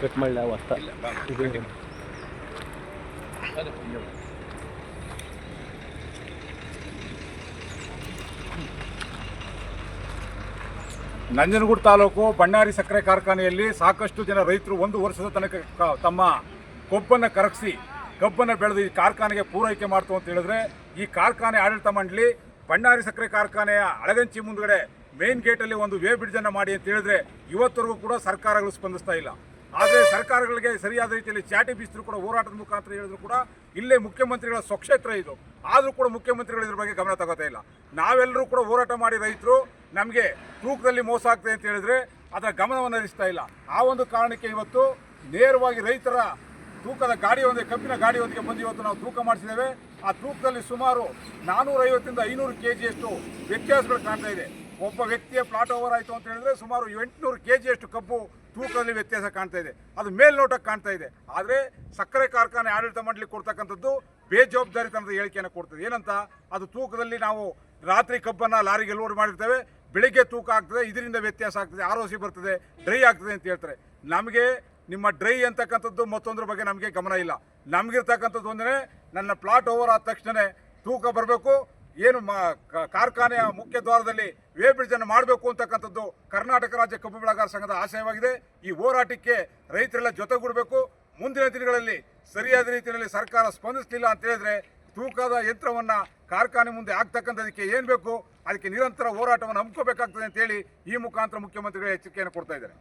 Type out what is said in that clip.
Cut ಮಾಡಲ ವಸ್ತ ನಂಜನಗೂಡು ತಾಲೂಕು ಬಣ್ಣಾರಿ ಸಕ್ಕರೆ ಕಾರ್ಖಾನೆಯಲ್ಲಿ ಸಾಕಷ್ಟು ಜನ ರೈತರು 1 ವರ್ಷದ ತನಕ ತಮ್ಮ ಕೊಬ್ಬನ್ನು ಕರಗಿಸಿ ಕಬ್ಬನ್ನು ಬೆಳೆದು ಈ ಕಾರ್ಖಾನೆಗೆ ಪೂರೈಕೆ ಮಾಡ್ತು ಅಂತ ಹೇಳಿದ್ರೆ ಈ ಕಾರ್ಖಾನೆ ಆಡಳಿತ ಮಂಡಳಿ ಬಣ್ಣಾರಿ ಸಕ್ಕರೆ ಕಾರ್ಖಾನೆಯ ಅಳಗಂಚಿ ಮುಂದ್ಗಡೆ ಮೇನ್ ಗೇಟಲ್ಲಿ ಒಂದು ವೇ ಬ್ರಿಡ್ಜನ್ನು ಮಾಡಿ ಅಂತ ಹೇಳಿದ್ರೆ ಇವತ್ತರೆಗೂ ಕೂಡ ಸರ್ಕಾರಗಳು ಸ್ಪಂದಿಸ್ತಾ ಇಲ್ಲ. ಆದರೆ ಸರ್ಕಾರಗಳಿಗೆ ಸರಿಯಾದ ರೀತಿಯಲ್ಲಿ ಚಾಟಿ ಬೀಸಿದ್ರು ಕೂಡ ಹೋರಾಟದ ಮುಖಾಂತರ ಹೇಳಿದ್ರು ಕೂಡ ಇಲ್ಲೇ ಮುಖ್ಯಮಂತ್ರಿಗಳ ಸ್ವಕ್ಷೇತ್ರ ಇದು, ಆದರೂ ಕೂಡ ಮುಖ್ಯಮಂತ್ರಿಗಳು ಇದ್ರ ಬಗ್ಗೆ ಗಮನ ತಗೋತಾ ಇಲ್ಲ. ನಾವೆಲ್ಲರೂ ಕೂಡ ಹೋರಾಟ ಮಾಡಿ ರೈತರು ನಮಗೆ ತೂಕದಲ್ಲಿ ಮೋಸ ಆಗ್ತದೆ ಅಂತ ಹೇಳಿದ್ರೆ ಅದರ ಗಮನವನ್ನು ಹರಿಸ್ತಾ ಇಲ್ಲ. ಆ ಒಂದು ಕಾರಣಕ್ಕೆ ಇವತ್ತು ನೇರವಾಗಿ ರೈತರ ತೂಕದ ಗಾಡಿಯೊಂದಿಗೆ ಕಬ್ಬಿನ ಗಾಡಿಯೊಂದಿಗೆ ಬಂದು ಇವತ್ತು ನಾವು ತೂಕ ಮಾಡಿಸಿದ್ದೇವೆ. ಆ ತೂಕದಲ್ಲಿ ಸುಮಾರು 450 ರಿಂದ 500 kgಯಷ್ಟು ವ್ಯತ್ಯಾಸಗಳು ಕಾಣ್ತಾ ಇದೆ. ಒಬ್ಬ ವ್ಯಕ್ತಿಯ ಪ್ಲಾಟ್ ಓವರ್ ಆಯಿತು ಅಂತ ಹೇಳಿದ್ರೆ ಸುಮಾರು 800 kgಯಷ್ಟು ಕಬ್ಬು ತೂಕದಲ್ಲಿ ವ್ಯತ್ಯಾಸ ಕಾಣ್ತಾ ಇದೆ. ಅದು ಮೇಲ್ನೋಟಕ್ಕೆ ಕಾಣ್ತಾ ಇದೆ. ಆದರೆ ಸಕ್ಕರೆ ಕಾರ್ಖಾನೆ ಆಡಳಿತ ಮಂಡಳಿ ಕೊಡ್ತಕ್ಕಂಥದ್ದು ಬೇಜವಾಬ್ದಾರಿತನದ ಹೇಳಿಕೆಯನ್ನು ಕೊಡ್ತದೆ. ಏನಂತ, ಅದು ತೂಕದಲ್ಲಿ ನಾವು ರಾತ್ರಿ ಕಬ್ಬನ್ನು ಲಾರಿಗೆ ಲೋಡ್ ಮಾಡಿರ್ತೇವೆ, ಬೆಳಿಗ್ಗೆ ತೂಕ ಆಗ್ತದೆ, ಇದರಿಂದ ವ್ಯತ್ಯಾಸ ಆಗ್ತದೆ, ROC ಬರ್ತದೆ, ಡ್ರೈ ಆಗ್ತದೆ ಅಂತ ಹೇಳ್ತಾರೆ. ನಮಗೆ ನಿಮ್ಮ ಡ್ರೈ ಅಂತಕ್ಕಂಥದ್ದು ಮತ್ತೊಂದ್ರ ಬಗ್ಗೆ ನಮಗೆ ಗಮನ ಇಲ್ಲ. ನಮಗಿರ್ತಕ್ಕಂಥದ್ದು ಒಂದೇ, ನನ್ನ ಪ್ಲಾಟ್ ಓವರ್ ಆದ ತಕ್ಷಣ ತೂಕ ಬರಬೇಕು, ಏನು ಕಾರ್ಖಾನೆಯ ಮುಖ್ಯ ದ್ವಾರದಲ್ಲಿ ವೇ ಬ್ರಿಡ್ಜನ್ನು ಮಾಡಬೇಕು ಅಂತಕ್ಕಂಥದ್ದು ಕರ್ನಾಟಕ ರಾಜ್ಯ ಕಬ್ಬು ಬೆಳೆಗಾರರ ಸಂಘದ ಆಶಯವಾಗಿದೆ. ಈ ಹೋರಾಟಕ್ಕೆ ರೈತರೆಲ್ಲ ಜೊತೆಗೂಡಬೇಕು. ಮುಂದಿನ ದಿನಗಳಲ್ಲಿ ಸರಿಯಾದ ರೀತಿಯಲ್ಲಿ ಸರ್ಕಾರ ಸ್ಪಂದಿಸಲಿಲ್ಲ ಅಂತ ಹೇಳಿದ್ರೆ ತೂಕದ ಯಂತ್ರವನ್ನು ಕಾರ್ಖಾನೆ ಮುಂದೆ ಆಗ್ತಕ್ಕಂಥದಕ್ಕೆ ಏನು ಬೇಕು ಅದಕ್ಕೆ ನಿರಂತರ ಹೋರಾಟವನ್ನು ಹಮ್ಮಿಕೋಬೇಕಾಗ್ತದೆ ಅಂತೇಳಿ ಈ ಮುಖಾಂತರ ಮುಖ್ಯಮಂತ್ರಿಗಳ ಎಚ್ಚರಿಕೆಯನ್ನು ಕೊಡ್ತಾ ಇದ್ದಾರೆ.